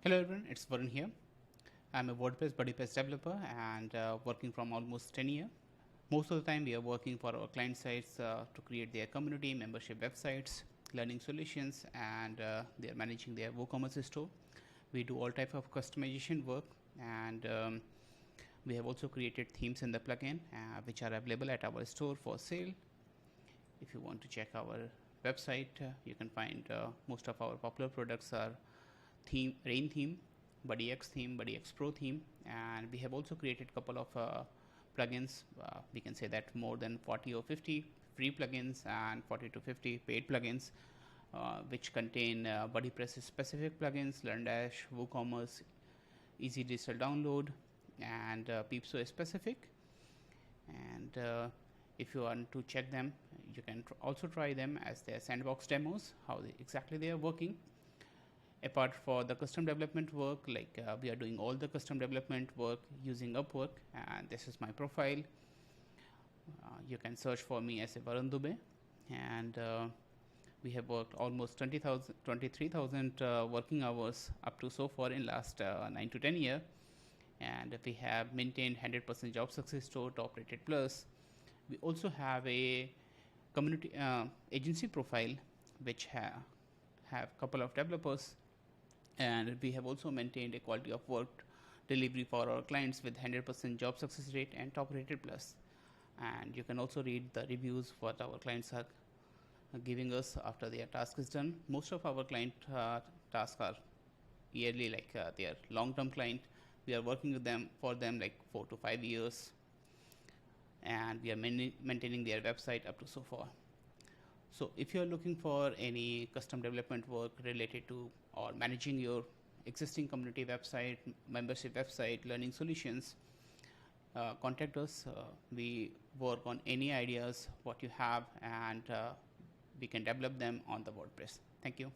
Hello everyone, it's Varun here. I'm a WordPress developer and working from almost 10 years. Most of the time we are working for our client sites to create their community, membership websites, learning solutions, and they are managing their WooCommerce store. We do all type of customization work, and we have also created themes in the plugin which are available at our store for sale. If you want to check our website, you can find most of our popular products are rain theme, BuddyX theme, BuddyX Pro theme, and we have also created couple of plugins. We can say that more than 40 or 50 free plugins and 40 to 50 paid plugins, which contain BuddyPress specific plugins, LearnDash, WooCommerce, easy digital download, and Peepso specific. And if you want to check them, you can also try them as their sandbox demos, how exactly they are working. Apart for the custom development work, like we are doing all the custom development work using Upwork, and this is my profile. You can search for me as a Varun Dubey, and we have worked almost 23,000 working hours up to so far in last 9 to 10 years, and we have maintained 100% job success store, top rated plus. We also have a community agency profile which have couple of developers, and we have also maintained a quality of work delivery for our clients with 100% job success rate and top rated plus. And you can also read the reviews what our clients are giving us after their task is done. Most of our client tasks are yearly, like they are long-term client. We are working with them for them like 4 to 5 years, and we are maintaining their website up to so far. So if you're looking for any custom development work related to or managing your existing community website, membership website, learning solutions, contact us. We work on any ideas what you have, and we can develop them on the WordPress. Thank you.